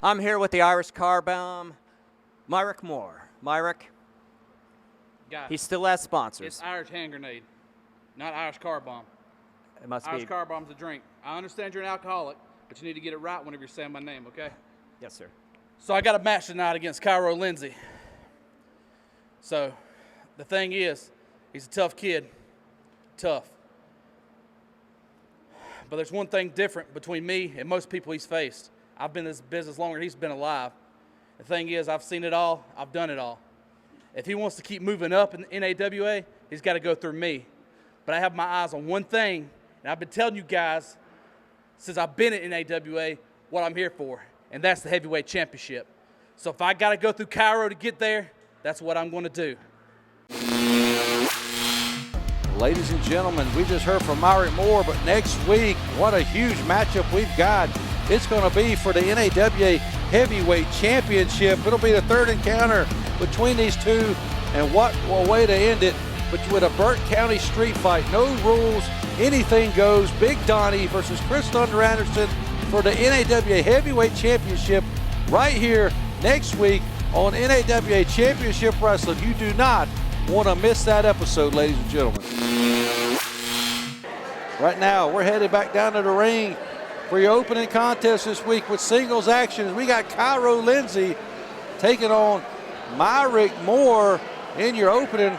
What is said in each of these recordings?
I'm here with the Irish car bomb, Myric Moore. Myric, he still has sponsors. It's Irish hand grenade, not Irish car bomb. It must Irish be. car bomb's a drink. I understand you're an alcoholic, but you need to get it right whenever you're saying my name, okay? Yes, sir. So I got a match tonight against Cairo Lindsay. So the thing is, he's a tough kid. Tough. But there's one thing different between me and most people he's faced. I've been in this business longer than he's been alive. The thing is, I've seen it all. I've done it all. If he wants to keep moving up in NAWA, he's got to go through me. But I have my eyes on one thing, and I've been telling you guys since I've been at NAWA what I'm here for, and that's the heavyweight championship. So if I got to go through Cairo to get there, that's what I'm going to do. Ladies and gentlemen, we just heard from Myric Moore, but next week, what a huge matchup we've got. It's going to be for the NAWA Heavyweight Championship. It'll be the third encounter between these two, and what a way to end it, but with a Burke County street fight. No rules, anything goes. Big Donnie versus Chris Thunder Anderson for the NAWA Heavyweight Championship right here next week on NAWA Championship Wrestling. You do not want to miss that episode, ladies and gentlemen. Right now, we're headed back down to the ring for your opening contest this week with singles action. We got Cairo Lindsay taking on Myric Moore in your opening.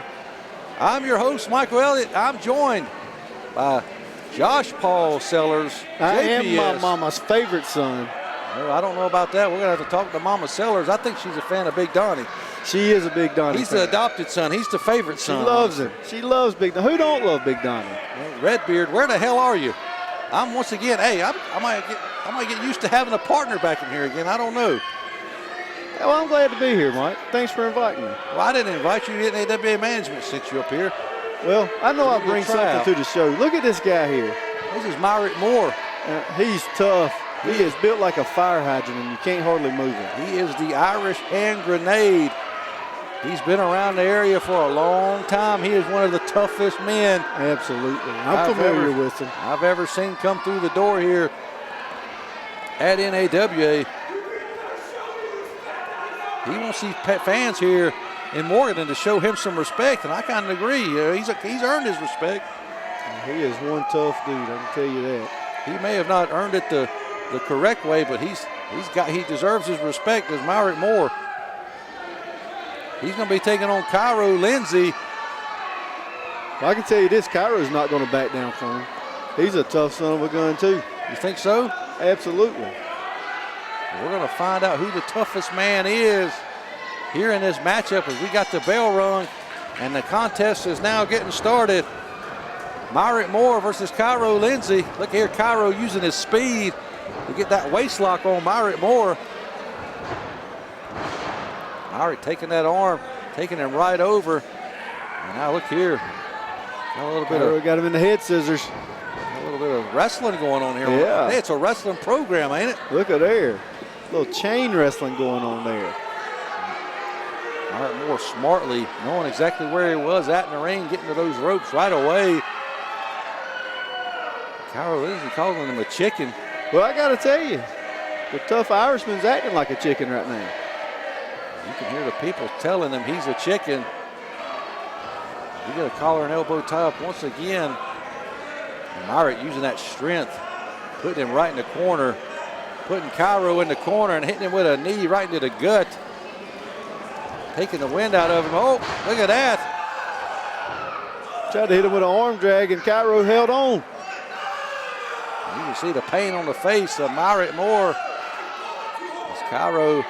I'm your host, Michael Elliott. I'm joined by Josh Paul Sellers. I am my mama's favorite son. Well, I don't know about that. We're going to have to talk to Mama Sellers. I think she's a fan of Big Donnie. She is a Big Donnie He's fan. the adopted son. He's the favorite son. She loves him. She loves Big Donnie. Who don't love Big Donnie? Well, Redbeard, where the hell are you? I'm once again, hey, I might get used to having a partner back in here again. I don't know. Well, I'm glad to be here, Mike. Thanks for inviting me. Well, I didn't invite you. NAWA management sent you up here. Well, I know I bring something to the show. Look at this guy here. This is Myric Moore. He's tough. He is built like a fire hydrant, and you can't hardly move him. He is the Irish hand grenade. He's been around the area for a long time. He is one of the toughest men. Absolutely. I'm familiar with him. I've ever seen come through the door here at NAWA. He wants these fans here in Morgan to show him some respect, and I kind of agree. He's earned his respect. He is one tough dude, I can tell you that. He may have not earned it the correct way, but he deserves his respect as Myric Moore. He's going to be taking on Cairo Lindsay. Well, I can tell you this, Cairo's not going to back down from him. He's a tough son of a gun, too. You think so? Absolutely. We're going to find out who the toughest man is here in this matchup as we got the bell rung and the contest is now getting started. Myric Moore versus Cairo Lindsay. Look here, Cairo using his speed to get that waist lock on Myric Moore. Myric taking that arm, taking him right over. And now look here. A little bit of got him in the head scissors. A little bit of wrestling going on here. Yeah. Hey, it's a wrestling program, ain't it? Look at there. A little chain wrestling going on there. Myric Moore smartly knowing exactly where he was at in the ring, getting to those ropes right away. Cairo Lindsay calling him a chicken. Well, I got to tell you, the tough Irishman's acting like a chicken right now. You can hear the people telling him he's a chicken. You get a collar and elbow tie up once again. And Myric using that strength, putting him right in the corner, putting Cairo in the corner and hitting him with a knee right into the gut. Taking the wind out of him. Oh, look at that. Tried to hit him with an arm drag and Cairo held on. You can see the pain on the face of Myric Moore as Cairo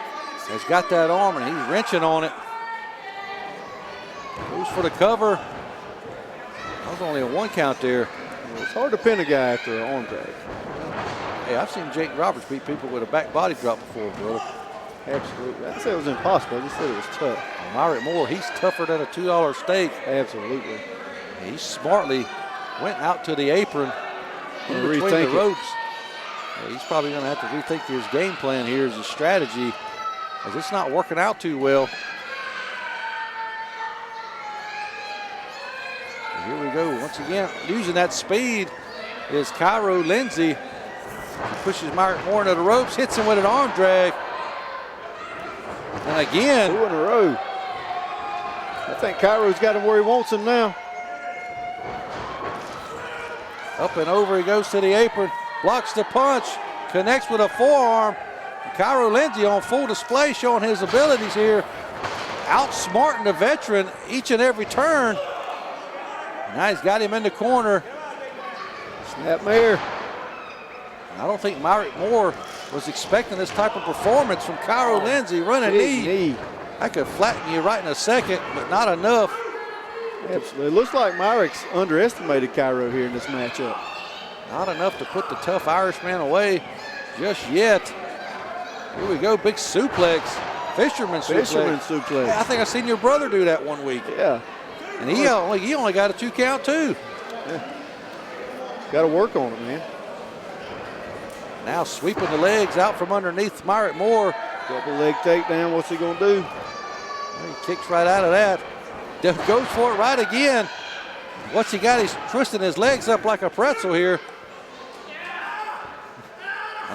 has got that arm and he's wrenching on it. Goes for the cover. That was only a 1 count there. It's hard to pin a guy after an arm drag. Hey, I've seen Jake Roberts beat people with a back body drop before, brother. Absolutely. I didn't say it was impossible. I just said it was tough. And Myric Moore, he's tougher than a $2 steak. Absolutely. He smartly went out to the apron in between the ropes. Yeah, he's probably going to have to rethink his game plan here as a strategy, as it's not working out too well. And here we go once again. Using that speed is Cairo Lindsay. He pushes Myric Moore into the ropes, hits him with an arm drag. And again. 2 in a row. I think Cairo's got him where he wants him now. Up and over he goes to the apron. Blocks the punch. Connects with a forearm. Cairo Lindsay on full display, showing his abilities here. Outsmarting the veteran each and every turn. Now he's got him in the corner. Snapmare. I don't think Myric Moore was expecting this type of performance from Cairo Lindsay. Running knee. That could flatten you right in a second, but not enough. Absolutely. It looks like Myric's underestimated Cairo here in this matchup. Not enough to put the tough Irishman away just yet. Here we go, big suplex. Fisherman suplex. Yeah, I think I seen your brother do that one week. Yeah. And he only got a 2 count too. Yeah. Got to work on it, man. Now sweeping the legs out from underneath Myric Moore. Double leg takedown. What's he going to do? He kicks right out of that. Goes for it right again. What's he got? He's twisting his legs up like a pretzel here.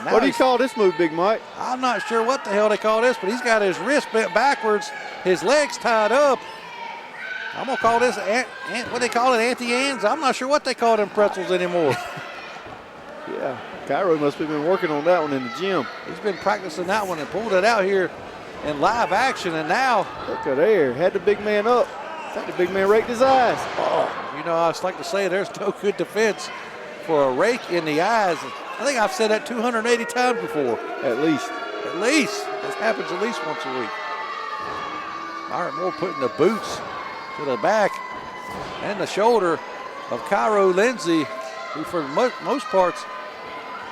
What do you call this move, Big Mike? I'm not sure what the hell they call this, but he's got his wrist bent backwards, his legs tied up. I'm going to call this, what they call it, anti-ans? I'm not sure what they call them pretzels anymore. Yeah, Cairo must have been working on that one in the gym. He's been practicing that one and pulled it out here in live action, and now. Look at there, had the big man up. I think the big man raked his eyes. Oh, you know, I just like to say there's no good defense for a rake in the eyes. I think I've said that 280 times before. At least. At least. This happens at least once a week. Myric Moore putting the boots to the back and the shoulder of Cairo Lindsay, who for most parts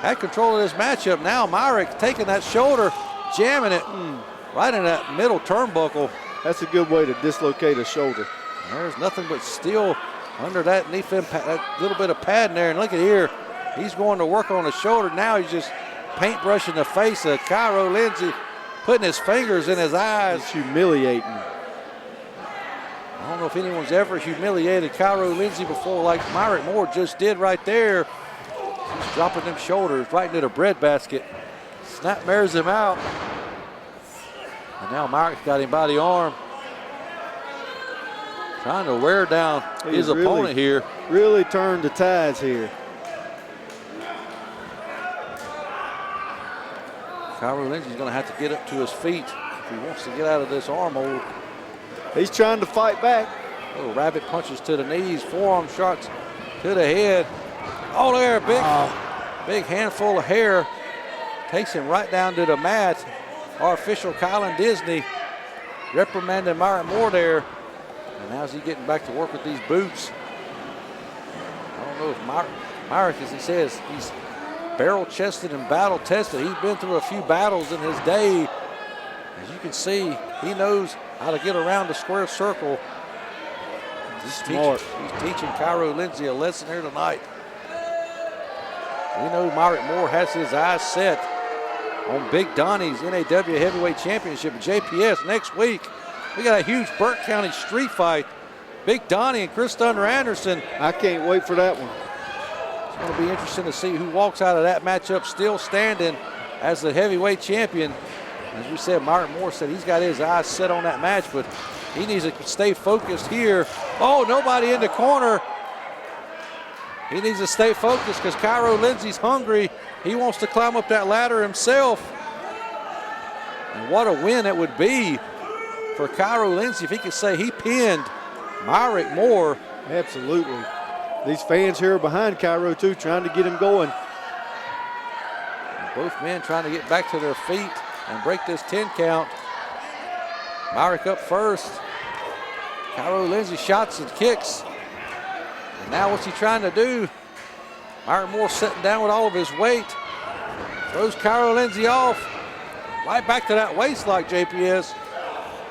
had control of this matchup. Now Myric taking that shoulder, jamming it right in that middle turnbuckle. That's a good way to dislocate a shoulder. There's nothing but steel under that knee fin, that little bit of padding there. And look at here, he's going to work on the shoulder. Now he's just paintbrushing the face of Cairo Lindsay, putting his fingers in his eyes. It's humiliating. I don't know if anyone's ever humiliated Cairo Lindsay before like Myric Moore just did right there. He's dropping them shoulders right into the breadbasket. Snapmares him out. And now Myric's got him by the arm. Trying to wear down his opponent here. Really turned the tides here. Cairo Lindsay's going to have to get up to his feet if he wants to get out of this arm hold. He's trying to fight back. Little rabbit punches to the knees, forearm shots to the head. Oh, there, big handful of hair. Takes him right down to the mat. Our official, Colin Disney, reprimanding Myric Moore there. And how's he getting back to work with these boots? I don't know if Myric, as he says, he's barrel-chested and battle-tested. He's been through a few battles in his day. As you can see, he knows how to get around the square circle. He's teaching Cairo Lindsay a lesson here tonight. We know Myric Moore has his eyes set on Big Donnie's NAWA Heavyweight Championship at JPS next week. We got a huge Burke County street fight. Big Donnie and Chris Thunder Anderson. I can't wait for that one. It's going to be interesting to see who walks out of that matchup still standing as the heavyweight champion. As we said, Myric Moore said he's got his eyes set on that match, but he needs to stay focused here. Oh, nobody in the corner. He needs to stay focused because Cairo Lindsay's hungry. He wants to climb up that ladder himself. And what a win it would be for Cairo Lindsay if he could say he pinned Myric Moore. Absolutely. These fans here are behind Cairo too, trying to get him going. And both men trying to get back to their feet and break this 10 count. Myric up first. Cairo Lindsay shots and kicks. And now what's he trying to do? Myric Moore sitting down with all of his weight. Throws Cairo Lindsay off. Right back to that waist like JPS.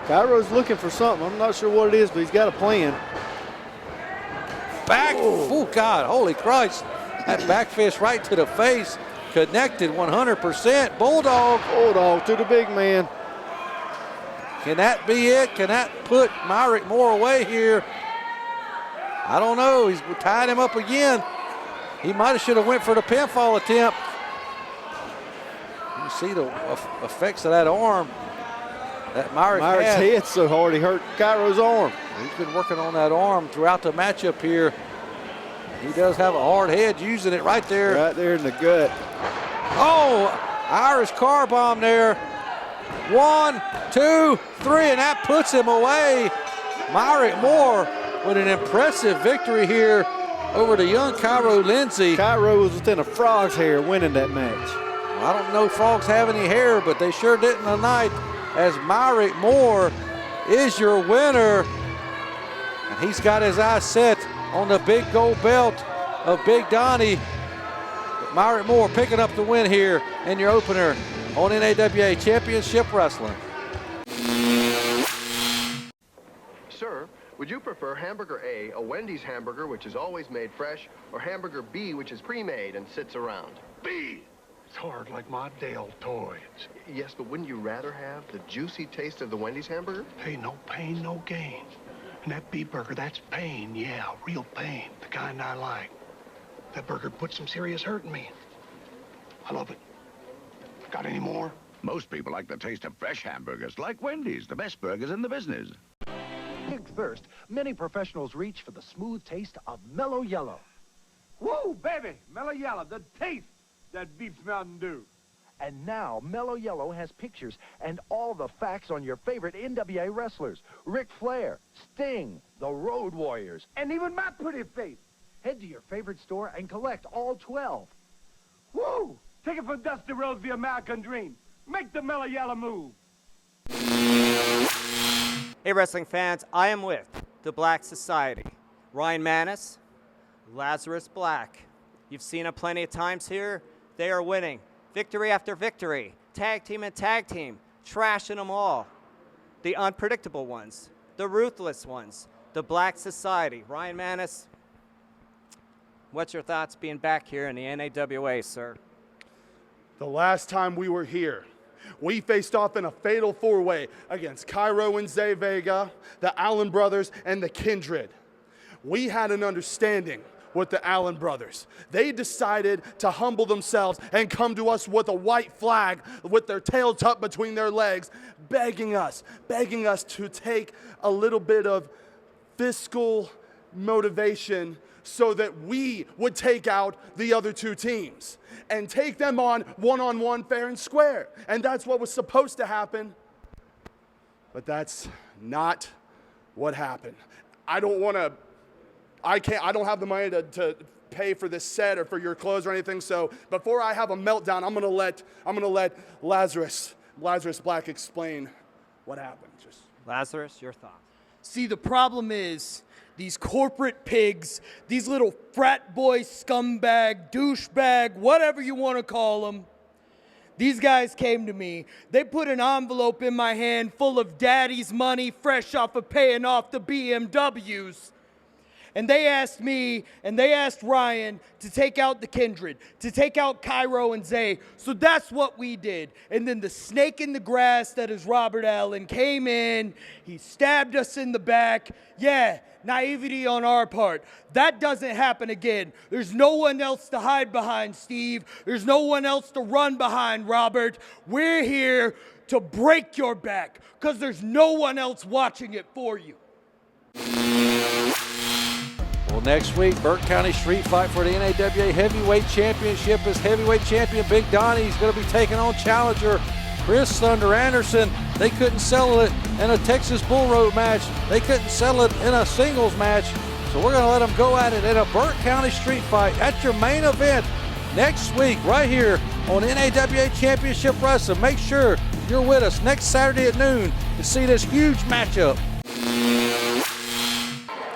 Cairo's looking for something. I'm not sure what it is, but he's got a plan. Back, oh God, holy Christ. That back fist right to the face. Connected 100%. Bulldog. Bulldog to the big man. Can that be it? Can that put Myric Moore away here? I don't know. He's tied him up again. He might have should have went for the pinfall attempt. You see the effects of that arm. that Myric Myric's had. hit so hard he hurt Cairo's arm. He's been working on that arm throughout the matchup here. He does have a hard head, using it right there. Right there in the gut. Oh, Irish car bomb there. 1, 2, 3, and that puts him away. Myric Moore with an impressive victory here over the young Cairo Lindsay. Cairo was within a frog's hair winning that match. I don't know if frogs have any hair, but they sure didn't tonight, as Myric Moore is your winner. And he's got his eyes set on the big gold belt of Big Donnie. But Myric Moore picking up the win here in your opener on NAWA Championship Wrestling. Sir, would you prefer hamburger A Wendy's hamburger, which is always made fresh, or hamburger B, which is pre-made and sits around? B. It's hard like my deltoids. Yes, but wouldn't you rather have the juicy taste of the Wendy's hamburger? Hey, no pain, no gain. And that beef burger, that's pain, yeah, real pain, the kind I like. That burger put some serious hurt in me. I love it. Got any more? Most people like the taste of fresh hamburgers, like Wendy's, the best burgers in the business. Pig thirst, many professionals reach for the smooth taste of Mellow Yellow. Woo, baby, Mellow Yellow, the taste that beats Mountain Dew. And now, Mellow Yellow has pictures and all the facts on your favorite NWA wrestlers. Ric Flair, Sting, the Road Warriors. And even my pretty face. Head to your favorite store and collect all 12. Woo! Take it from Dusty Rhodes, the American Dream. Make the Mellow Yellow move. Hey, wrestling fans, I am with the Black Society. Ryan Manis, Lazarus Black. You've seen them plenty of times here. They are winning. Victory after victory. Tag team and tag team. Trashing them all. The unpredictable ones. The ruthless ones. The Black Society. Ryan Manis, what's your thoughts being back here in the NAWA, sir? The last time we were here, we faced off in a fatal four-way against Cairo and Zay Vega, the Allen brothers, and the Kindred. We had an understanding with the Allen brothers. They decided to humble themselves and come to us with a white flag with their tail tucked between their legs, begging us to take a little bit of fiscal motivation so that we would take out the other two teams and take them on one-on-one fair and square. And that's what was supposed to happen. But that's not what happened. I don't have the money to pay for this set or for your clothes or anything. So before I have a meltdown, I'm gonna let Lazarus Black explain what happened. Lazarus, your thoughts? See, the problem is these corporate pigs, these little frat boy scumbag, douchebag, whatever you want to call them. These guys came to me. They put an envelope in my hand full of daddy's money fresh off of paying off the BMWs. And they asked me, and they asked Ryan to take out the Kindred, to take out Cairo and Zay. So that's what we did. And then the snake in the grass that is Robert Allen came in. He stabbed us in the back. Yeah, naivety on our part. That doesn't happen again. There's no one else to hide behind, Steve. There's no one else to run behind, Robert. We're here to break your back because there's no one else watching it for you. Well, next week, Burke County Street Fight for the NAWA Heavyweight Championship as heavyweight champion Big Donnie is going to be taking on challenger Chris Thunder Anderson. They couldn't settle it in a Texas Bull Road match. They couldn't settle it in a singles match. So we're going to let them go at it in a Burke County Street Fight. That's your main event next week right here on NAWA Championship Wrestling. Make sure you're with us next Saturday at noon to see this huge matchup.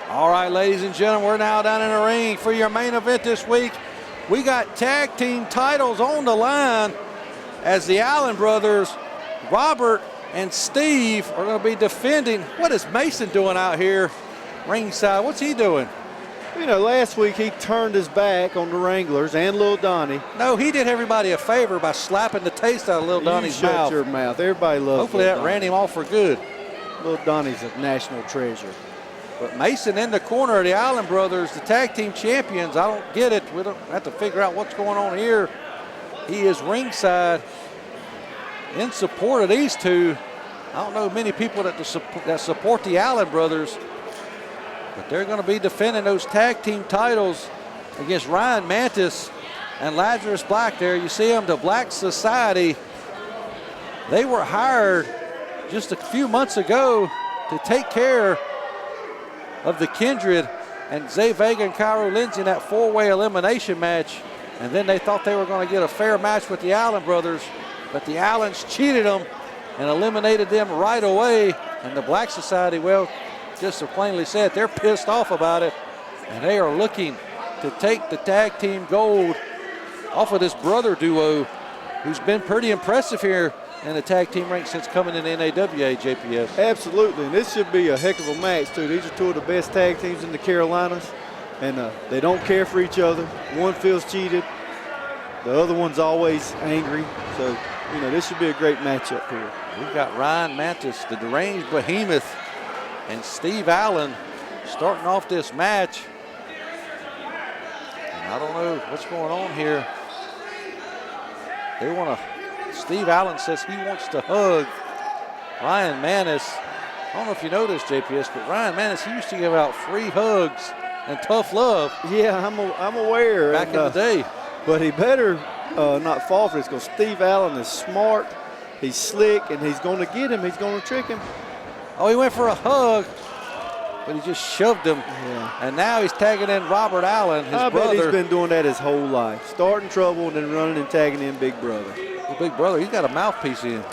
All right, ladies and gentlemen, we're now down in the ring for your main event this week. We got tag team titles on the line as the Allen brothers, Robert and Steve, are going to be defending. What is Mason doing out here ringside? What's he doing? You know, last week he turned his back on the Wranglers and Lil Donnie. No, he did everybody a favor by slapping the taste out of Lil Donnie's mouth. Shut your mouth. Everybody loves Hopefully Lil that Donnie. ran him off for good. Lil Donnie's a national treasure. But Mason in the corner of the Allen brothers, the tag team champions. I don't get it. We don't have to figure out what's going on here. He is ringside in support of these two. I don't know many people that support the Allen brothers, but they're going to be defending those tag team titles against Ryan Mantis and Lazarus Black there. You see them, the Black Society. They were hired just a few months ago to take care of the Kindred and Zay Vega and Cairo Lindsay in that four-way elimination match. And then they thought they were going to get a fair match with the Allen brothers, but the Allens cheated them and eliminated them right away. And the Black Society, well, just so plainly said, they're pissed off about it, and they are looking to take the tag team gold off of this brother duo who's been pretty impressive here in the tag team ranks since coming in the NAWA, JPS. Absolutely, and this should be a heck of a match, too. These are two of the best tag teams in the Carolinas, and they don't care for each other. One feels cheated. The other one's always angry. So, you know, this should be a great matchup here. We've got Ryan Mantis, the deranged behemoth, and Steve Allen starting off this match. And I don't know what's going on here. They want to, Steve Allen says he wants to hug Ryan Mantis. I don't know if you know this, JPS, but Ryan Mantis, he used to give out free hugs and tough love. Yeah, I'm aware. Back in the day. But he better not fall for this, because Steve Allen is smart, he's slick, and he's going to get him. He's going to trick him. Oh, he went for a hug, but he just shoved him. Yeah. And now he's tagging in Robert Allen, his brother. I bet he's been doing that his whole life. Starting trouble and then running and tagging in Big Brother. The Big Brother, he's got a mouthpiece in.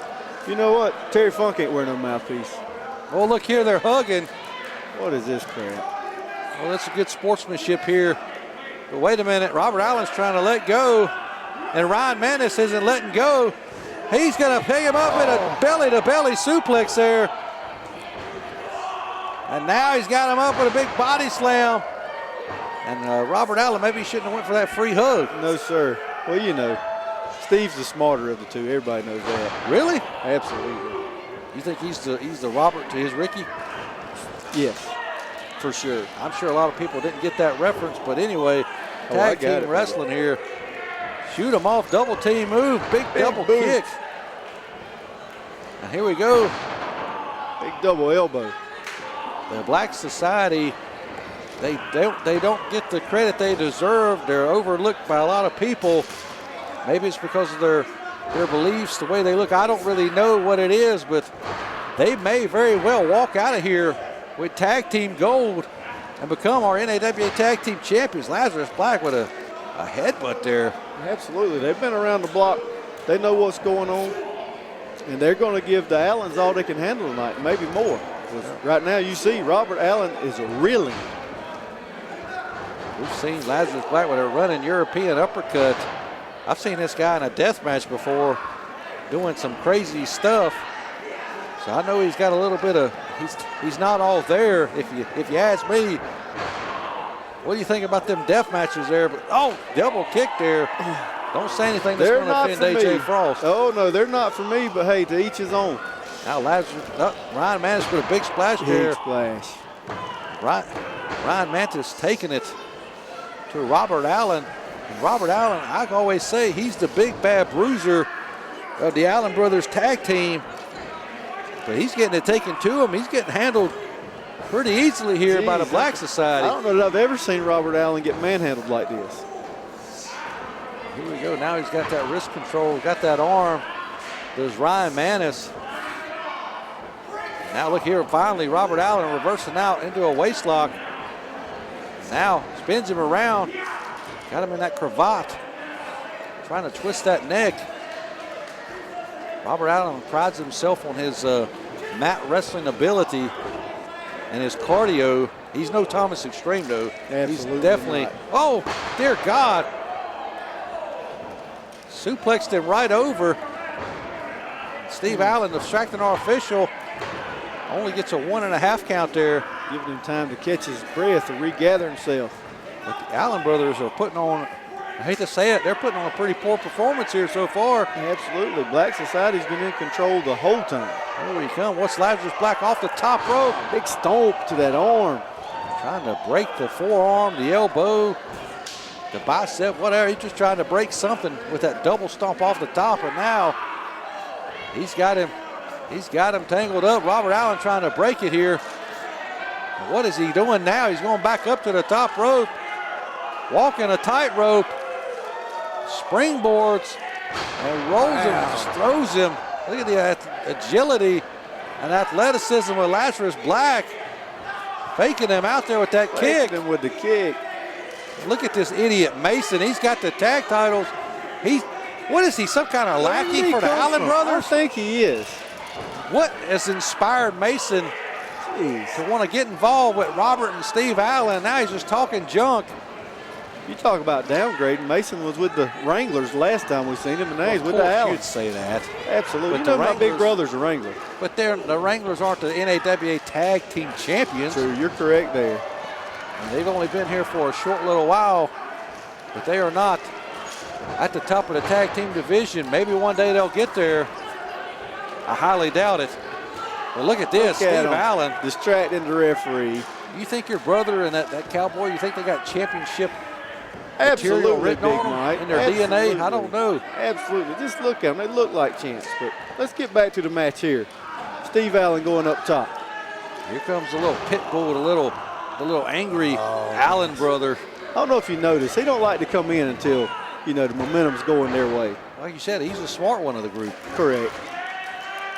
You know what? Terry Funk ain't wearing no mouthpiece. Oh, look here, they're hugging. What is this crap? Well, that's a good sportsmanship here. But wait a minute, Robert Allen's trying to let go, and Ryan Mantis isn't letting go. He's going to pick him up in a belly-to-belly suplex there. And now he's got him up with a big body slam. And Robert Allen, maybe he shouldn't have went for that free hug. No, sir. Well, you know, Steve's the smarter of the two. Everybody knows that. Really? Absolutely. You think he's the Robert to his Ricky? Yes. For sure. I'm sure a lot of people didn't get that reference, but anyway, tag team wrestling here. Shoot him off, double team move, big double kick. And here we go. Big double elbow. The Black Society, they don't get the credit they deserve. They're overlooked by a lot of people. Maybe it's because of their beliefs, the way they look. I don't really know what it is, but they may very well walk out of here with tag team gold and become our NAWA tag team champions. Lazarus Black with a headbutt there. Absolutely. They've been around the block. They know what's going on. And they're going to give the Allens all they can handle tonight, maybe more. Right now you see Robert Allen is reeling. We've seen Lazarus Black with a running European uppercut. I've seen this guy in a death match before doing some crazy stuff. So I know he's got a little bit of, he's not all there if you ask me. What do you think about them death matches there? But oh, double kick there. Don't say anything that's going to offend AJ Frost. Oh no, they're not for me, but hey, to each his own. Now Ryan Mantis with a big splash there. Big splash. Ryan Mantis taking it to Robert Allen. And Robert Allen, I always say, he's the big bad bruiser of the Allen brothers tag team. But he's getting it taken to him. He's getting handled pretty easily here by the Black Society. I don't know that I've ever seen Robert Allen get manhandled like this. Here we go. Now he's got that wrist control, got that arm. There's Ryan Mantis. Now look here, finally Robert Allen reversing out into a waist lock. Now spins him around. Got him in that cravat. Trying to twist that neck. Robert Allen prides himself on his mat wrestling ability and his cardio. He's no Thomas Extreme though. Absolutely He's definitely, not. oh, dear God. Suplexed him right over. Steve Allen, distracting our official, only gets a 1.5 count there. Giving him time to catch his breath and regather himself. But the Allen brothers are putting on, I hate to say it, they're putting on a pretty poor performance here so far. Absolutely. Black Society's been in control the whole time. Here we come. What's Lazarus Black off the top rope? Big stomp to that arm. Trying to break the forearm, the elbow, the bicep, whatever. He's just trying to break something with that double stomp off the top. And now he's got him He's got him tangled up. Robert Allen trying to break it here. What is he doing now? He's going back up to the top rope. Walking a tightrope. Springboards. And rolls him, just throws him. Look at the agility and athleticism of Lazarus Black. Faking him out there with that kick. Faking him with the kick. Look at this idiot Mason. He's got the tag titles. What is he, some kind of lackey for the Allen brothers? I think he is. What has inspired Mason to want to get involved with Robert and Steve Allen? Now he's just talking junk. You talk about downgrading. Mason was with the Wranglers last time we seen him, and now he's with the Allen. You'd say that. Absolutely. But you know my big brother's a Wrangler. But the Wranglers aren't the NAWA Tag Team Champions. True, you're correct there. And they've only been here for a short little while, but they are not at the top of the tag team division. Maybe one day they'll get there. I highly doubt it. But look at this, Steve Allen. Distracting the referee. You think your brother and that cowboy, you think they got championship material written on them in their DNA? I don't know. Absolutely. Just look at them. They look like champs. But let's get back to the match here. Steve Allen going up top. Here comes the little pit bull, the little angry Allen brother. I don't know if you noticed. He don't like to come in until, the momentum's going their way. Like you said, he's the smart one of the group. Correct.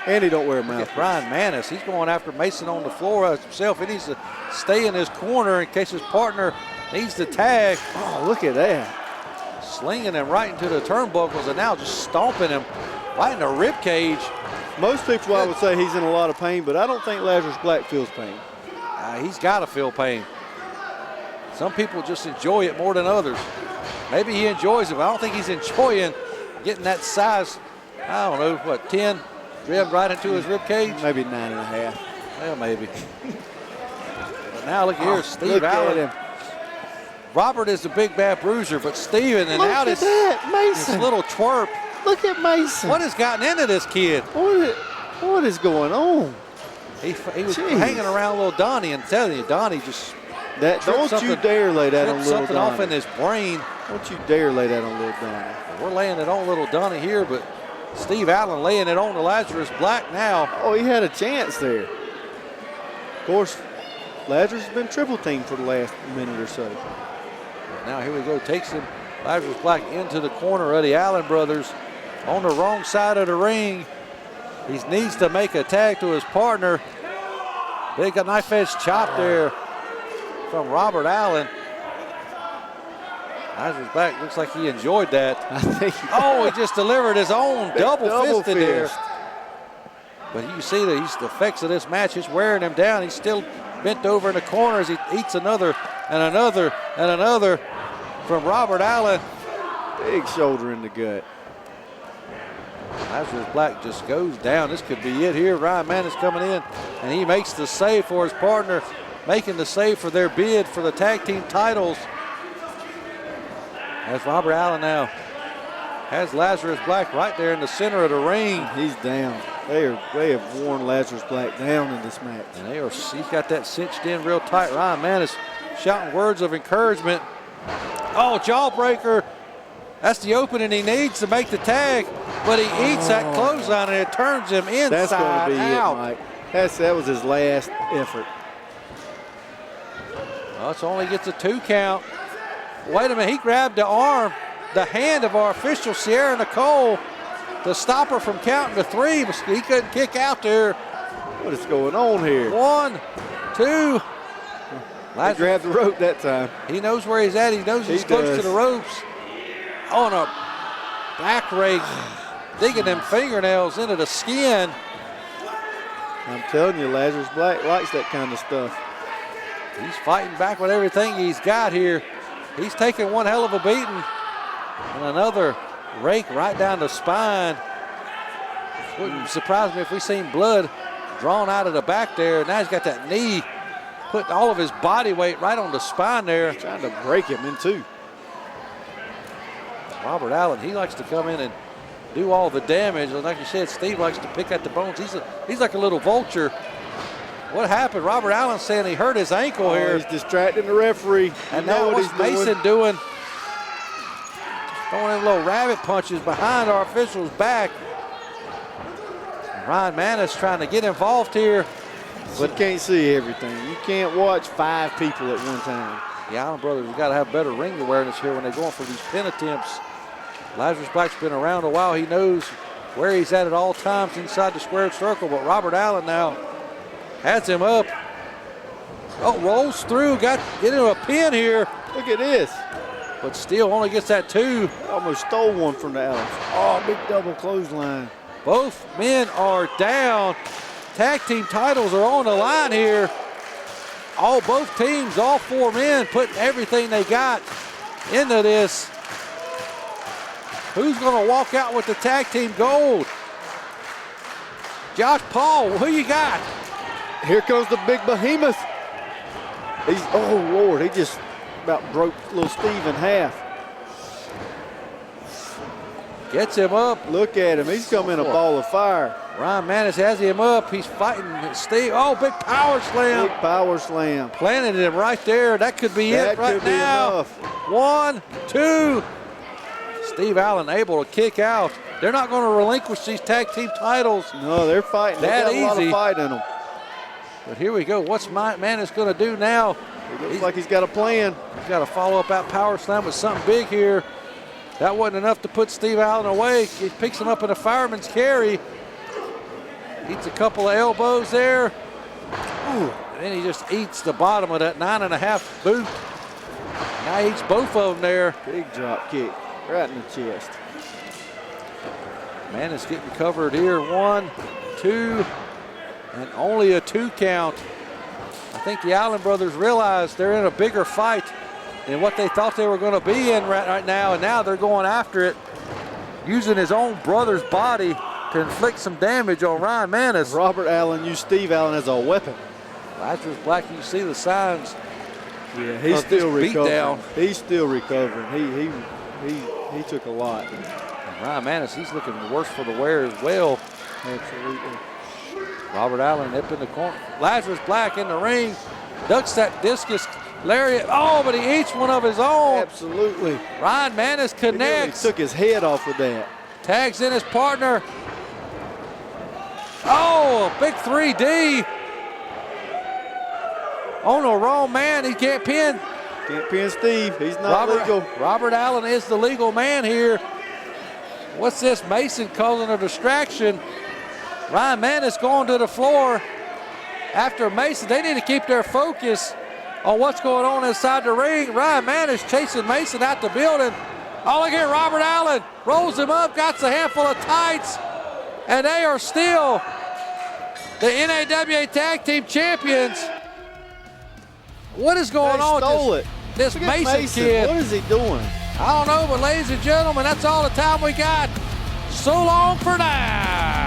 And he don't wear a mouthpiece. Ryan Manis, he's going after Mason on the floor himself. He needs to stay in his corner in case his partner needs to tag. Oh, look at that. Slinging him right into the turnbuckles and now just stomping him right in the rib cage. Most people I would say he's in a lot of pain, but I don't think Lazarus Black feels pain. He's got to feel pain. Some people just enjoy it more than others. Maybe he enjoys it, but I don't think he's enjoying getting that size, I don't know, what, 10 driven right into his rib cage? Maybe 9.5. Well, maybe. But now look here, Steve Allen. Robert is the big bad bruiser, but Steven, and now this little twerp. Look at Mason. What has gotten into this kid? What is going on? He was hanging around little Donnie and telling you, Donnie just don't you dare lay that on little Donnie. Something off in his brain. Don't you dare lay that on little Donnie. We're laying it on little Donnie here, but Steve Allen laying it on to Lazarus Black now. Oh, he had a chance there. Of course, Lazarus has been triple teamed for the last minute or so. Now here we go, takes him, Lazarus Black into the corner of the Allen brothers on the wrong side of the ring. He needs to make a tag to his partner. Big knife edge chop there from Robert Allen. Lazarus Black looks like he enjoyed that. He just delivered his own double-fisted there. But you see the effects of this match. It's wearing him down. He's still bent over in the corner as he eats another and another and another from Robert Allen. Big shoulder in the gut. Lazarus Black just goes down. This could be it here. Ryan Mann is coming in, and he makes the save for his partner, making the save for their bid for the tag team titles. As Robert Allen now has Lazarus Black right there in the center of the ring. He's down. They have worn Lazarus Black down in this match. And he's got that cinched in real tight. Ryan Mann is shouting words of encouragement. Oh, jawbreaker. That's the opening he needs to make the tag, but he eats that clothesline and it turns him inside out. That's going to be it, Mike. That was his last effort. Well, it only gets a 2 count. Wait a minute, he grabbed the hand of our official, Sierra Nicole, to stop her from counting to 3, but he couldn't kick out there. What is going on here? 1, 2. He grabbed the rope that time. He knows where he's at. He knows he's close to the ropes. On a back rake, digging them fingernails into the skin. I'm telling you, Lazarus Black likes that kind of stuff. He's fighting back with everything he's got here. He's taking one hell of a beating. And another rake right down the spine. Wouldn't surprise me if we seen blood drawn out of the back there. Now he's got that knee, putting all of his body weight right on the spine there. He's trying to break him in two. Robert Allen, he likes to come in and do all the damage. And like you said, Steve likes to pick at the bones. He's like a little vulture. What happened? Robert Allen saying he hurt his ankle here. He's distracting the referee. And now what's Mason doing? Throwing in little rabbit punches behind our official's back. Ryan Manis trying to get involved here. But you can't see everything. You can't watch 5 people at one time. The Allen brothers have got to have better ring awareness here when they're going for these pin attempts. Lazarus Black's been around a while. He knows where he's at all times inside the squared circle. But Robert Allen now has him up. Oh, rolls through, get into a pin here. Look at this. But still only gets that 2. Almost stole one from the Allens. Oh, big double clothesline. Both men are down. Tag team titles are on the line here. Both teams, all 4 men putting everything they got into this. Who's going to walk out with the tag team gold? Josh Paul, who you got? Here comes the big behemoth. Oh, Lord, he just about broke little Steve in half. Gets him up. Look at him. He's coming a ball of fire. Ryan Manis has him up. He's fighting Steve. Oh, big power slam. Big power slam. Planted him right there. That could be it right now. 1, 2. Steve Allen able to kick out. They're not going to relinquish these tag team titles. No, they're fighting. They got a lot of fight in them. But here we go. What's Manis going to do now? It looks like he's got a plan. He's got to follow up that power slam with something big here. That wasn't enough to put Steve Allen away. He picks him up in a fireman's carry. Eats a couple of elbows there. Ooh, and then he just eats the bottom of that 9.5 boot. Now he eats both of them there. Big drop kick right in the chest. Manis getting covered here. 1, 2, and only a 2 count. I think the Allen brothers realized they're in a bigger fight than what they thought they were going to be in right now, and now they're going after it, using his own brother's body to inflict some damage on Ryan Manis. Robert Allen used Steve Allen as a weapon. Lazarus Black, you see the signs. Yeah, he's still recovering. Down. He's still recovering. He took a lot. And Ryan Manis, he's looking worse for the wear as well. Absolutely. Robert Allen up in the corner. Lazarus Black in the ring, ducks that discus lariat. Oh, but he eats one of his own. Absolutely. Ryan Manis connects. He took his head off with that. Tags in his partner. Oh, a big 3D. Oh, no, wrong man. He can't pin. Can't pin Steve. He's not legal. Robert Allen is the legal man here. What's this? Mason causing a distraction. Ryan Manis going to the floor after Mason. They need to keep their focus on what's going on inside the ring. Ryan Manis chasing Mason out the building. Oh, look here, Robert Allen rolls him up, got a handful of tights, and they are still the NAWA Tag Team Champions. What is going on? Stole it. This Mason kid. What is he doing? I don't know, but ladies and gentlemen, that's all the time we got. So long for now.